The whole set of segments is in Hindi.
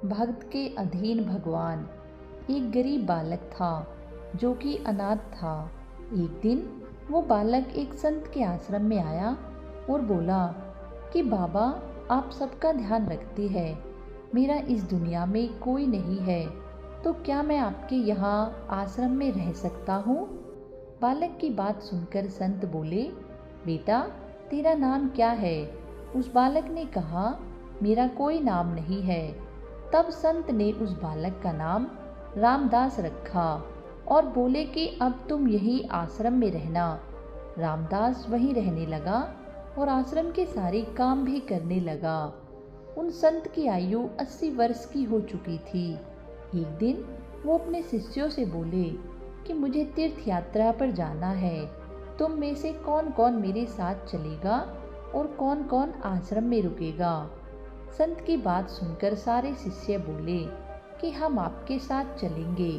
भक्त के अधीन भगवान। एक गरीब बालक था जो कि अनाथ था। एक दिन वो बालक एक संत के आश्रम में आया और बोला कि बाबा, आप सबका ध्यान रखते हैं, मेरा इस दुनिया में कोई नहीं है, तो क्या मैं आपके यहाँ आश्रम में रह सकता हूँ? बालक की बात सुनकर संत बोले, बेटा, तेरा नाम क्या है? उस बालक ने कहा, मेरा कोई नाम नहीं है। तब संत ने उस बालक का नाम रामदास रखा और बोले कि अब तुम यही आश्रम में रहना। रामदास वहीं रहने लगा और आश्रम के सारे काम भी करने लगा। उन संत की आयु 80 वर्ष की हो चुकी थी। एक दिन वो अपने शिष्यों से बोले कि मुझे तीर्थ यात्रा पर जाना है, तुम में से कौन कौन मेरे साथ चलेगा और कौन कौन आश्रम में रुकेगा? संत की बात सुनकर सारे शिष्य बोले कि हम आपके साथ चलेंगे,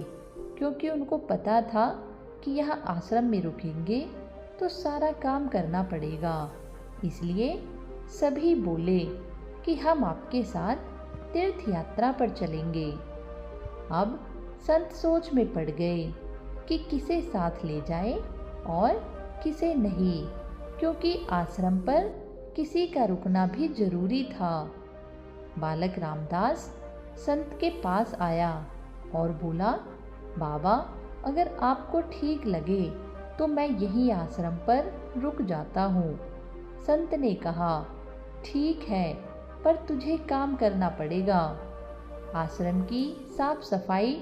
क्योंकि उनको पता था कि यहाँ आश्रम में रुकेंगे तो सारा काम करना पड़ेगा। इसलिए सभी बोले कि हम आपके साथ तीर्थ यात्रा पर चलेंगे। अब संत सोच में पड़ गए कि किसे साथ ले जाए और किसे नहीं, क्योंकि आश्रम पर किसी का रुकना भी जरूरी था। बालक रामदास संत के पास आया और बोला, बाबा, अगर आपको ठीक लगे तो मैं यही आश्रम पर रुक जाता हूँ। संत ने कहा, ठीक है, पर तुझे काम करना पड़ेगा। आश्रम की साफ सफाई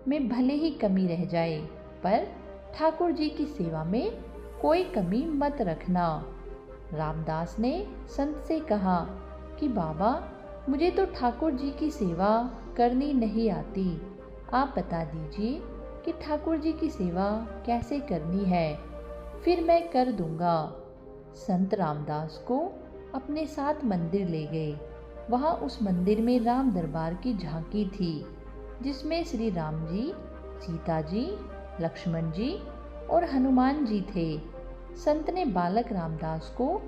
में भले ही कमी रह जाए, पर ठाकुर जी की सेवा में कोई कमी मत रखना। रामदास ने संत से कहा कि बाबा, मुझे तो ठाकुर जी की सेवा करनी नहीं आती, आप बता दीजिए कि ठाकुर जी की सेवा कैसे करनी है, फिर मैं कर दूंगा। संत रामदास को अपने साथ मंदिर ले गए। वहाँ उस मंदिर में राम दरबार की झांकी थी, जिसमें श्री राम जी, सीता जी, लक्ष्मण जी और हनुमान जी थे। संत ने बालक रामदास को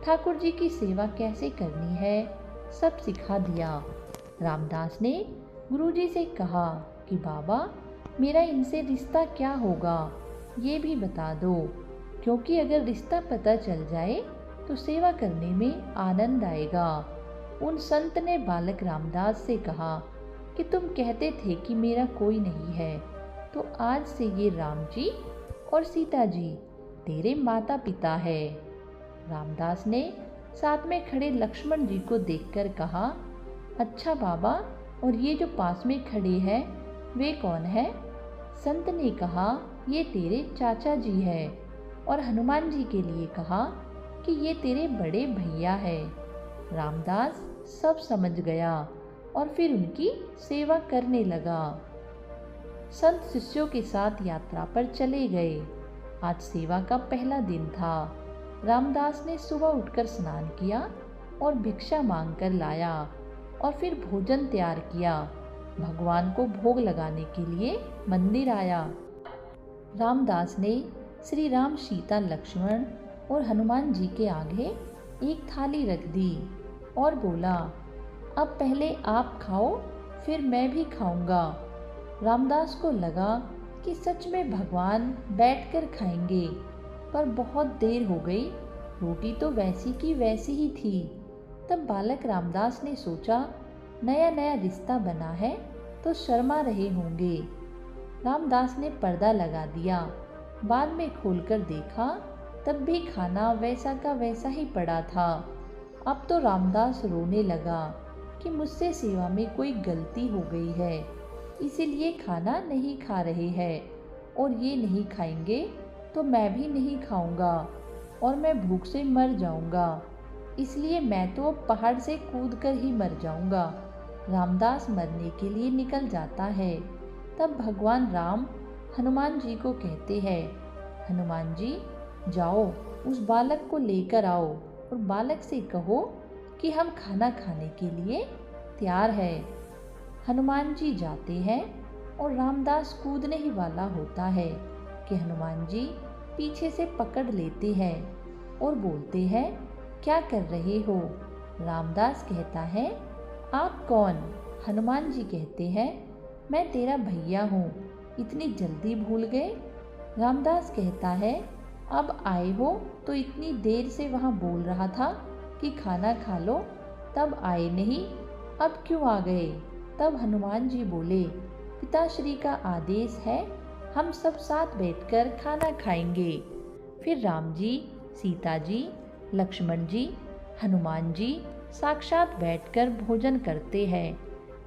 ठाकुर जी की सेवा कैसे करनी है सब सिखा दिया। रामदास ने गुरुजी से कहा कि बाबा, मेरा इनसे रिश्ता क्या होगा ये भी बता दो, क्योंकि अगर रिश्ता पता चल जाए तो सेवा करने में आनंद आएगा। उन संत ने बालक रामदास से कहा कि तुम कहते थे कि मेरा कोई नहीं है, तो आज से ये राम जी और सीता जी तेरे माता पिता है। रामदास ने साथ में खड़े लक्ष्मण जी को देखकर कहा, अच्छा बाबा, और ये जो पास में खड़े हैं वे कौन है? संत ने कहा, ये तेरे चाचा जी है, और हनुमान जी के लिए कहा कि ये तेरे बड़े भैया है। रामदास सब समझ गया और फिर उनकी सेवा करने लगा। संत शिष्यों के साथ यात्रा पर चले गए। आज सेवा का पहला दिन था। रामदास ने सुबह उठकर स्नान किया और भिक्षा मांग कर लाया और फिर भोजन तैयार किया। भगवान को भोग लगाने के लिए मंदिर आया। रामदास ने श्री राम, सीता, लक्ष्मण और हनुमान जी के आगे एक थाली रख दी और बोला, अब पहले आप खाओ, फिर मैं भी खाऊंगा। रामदास को लगा कि सच में भगवान बैठकर खाएंगे, पर बहुत देर हो गई, रोटी तो वैसी की वैसी ही थी। तब बालक रामदास ने सोचा, नया नया रिश्ता बना है तो शर्मा रहे होंगे। रामदास ने पर्दा लगा दिया। बाद में खोलकर देखा, तब भी खाना वैसा का वैसा ही पड़ा था। अब तो रामदास रोने लगा कि मुझसे सेवा में कोई गलती हो गई है, इसीलिए खाना नहीं खा रहे हैं, और ये नहीं खाएंगे तो मैं भी नहीं खाऊंगा और मैं भूख से मर जाऊंगा, इसलिए मैं तो अब पहाड़ से कूदकर ही मर जाऊंगा। रामदास मरने के लिए निकल जाता है। तब भगवान राम हनुमान जी को कहते हैं, हनुमान जी, जाओ उस बालक को लेकर आओ और बालक से कहो कि हम खाना खाने के लिए तैयार है। हनुमान जी जाते हैं और रामदास कूदने ही वाला होता है कि हनुमान जी पीछे से पकड़ लेते हैं और बोलते हैं, क्या कर रहे हो? रामदास कहता है, आप कौन? हनुमान जी कहते हैं, मैं तेरा भैया हूँ, इतनी जल्दी भूल गए। रामदास कहता है, अब आए हो तो इतनी देर से वहाँ बोल रहा था कि खाना खा लो, तब आए नहीं, अब क्यों आ गए? तब हनुमान जी बोले, पिताश्री का आदेश है, हम सब साथ बैठकर खाना खाएंगे। फिर राम जी, सीता जी, लक्ष्मण जी, हनुमान जी साक्षात बैठकर भोजन करते हैं।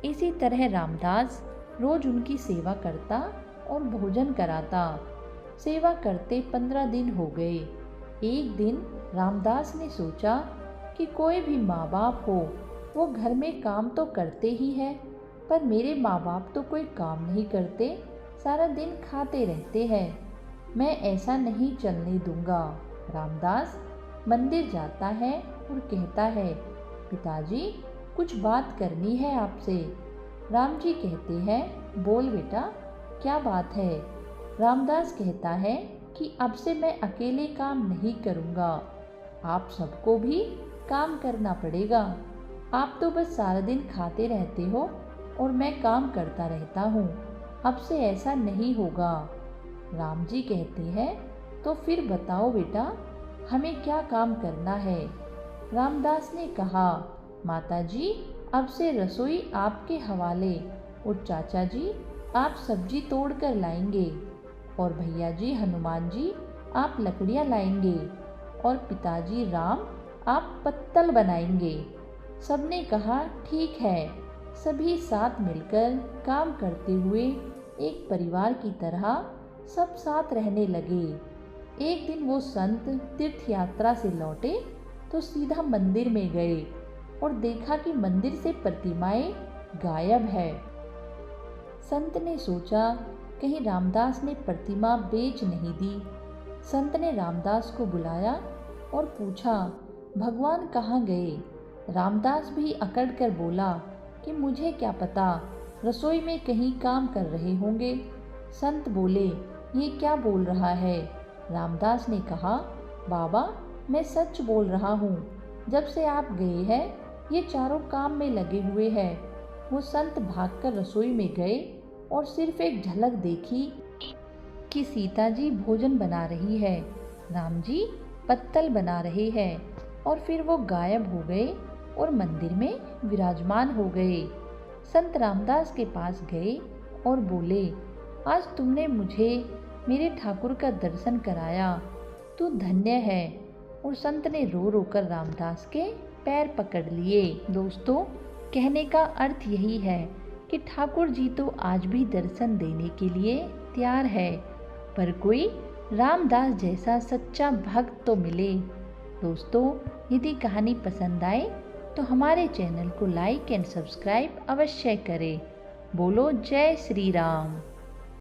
इसी तरह रामदास रोज उनकी सेवा करता और भोजन कराता। सेवा करते 15 दिन हो गए। एक दिन रामदास ने सोचा कि कोई भी माँ बाप हो, वो घर में काम तो करते ही है, पर मेरे माँ बाप तो कोई काम नहीं करते, सारा दिन खाते रहते हैं। मैं ऐसा नहीं चलने दूंगा। रामदास मंदिर जाता है और कहता है, पिताजी कुछ बात करनी है आपसे। राम जी कहते हैं, बोल बेटा, क्या बात है? रामदास कहता है कि अब से मैं अकेले काम नहीं करूँगा, आप सबको भी काम करना पड़ेगा। आप तो बस सारा दिन खाते रहते हो और मैं काम करता रहता हूँ, अब से ऐसा नहीं होगा। राम जी कहते हैं, तो फिर बताओ बेटा, हमें क्या काम करना है? रामदास ने कहा, माताजी अब से रसोई आपके हवाले, और चाचा जी आप सब्जी तोड़ कर लाएंगे, और भैया जी हनुमान जी आप लकड़ियाँ लाएंगे, और पिताजी राम आप पत्तल बनाएंगे। सबने कहा, ठीक है। सभी साथ मिलकर काम करते हुए एक परिवार की तरह सब साथ रहने लगे। एक दिन वो संत तीर्थ यात्रा से लौटे तो सीधा मंदिर में गए और देखा कि मंदिर से प्रतिमाएं गायब है। संत ने सोचा कहीं रामदास ने प्रतिमा बेच नहीं दी। संत ने रामदास को बुलाया और पूछा, भगवान कहाँ गए? रामदास भी अकड़ कर बोला कि मुझे क्या पता, रसोई में कहीं काम कर रहे होंगे। संत बोले, ये क्या बोल रहा है? रामदास ने कहा, बाबा मैं सच बोल रहा हूँ, जब से आप गए हैं ये चारों काम में लगे हुए हैं। वो संत भागकर रसोई में गए और सिर्फ एक झलक देखी कि सीता जी भोजन बना रही है, राम जी पत्तल बना रहे हैं, और फिर वो गायब हो गए और मंदिर में विराजमान हो गए। संत रामदास के पास गए और बोले, आज तुमने मुझे मेरे ठाकुर का दर्शन कराया, तू धन्य है। और संत ने रो रो कर रामदास के पैर पकड़ लिए। दोस्तों, कहने का अर्थ यही है कि ठाकुर जी तो आज भी दर्शन देने के लिए तैयार है, पर कोई रामदास जैसा सच्चा भक्त तो मिले। दोस्तों, यदि कहानी पसंद आए तो हमारे चैनल को लाइक एंड सब्सक्राइब अवश्य करें। बोलो जय श्री राम।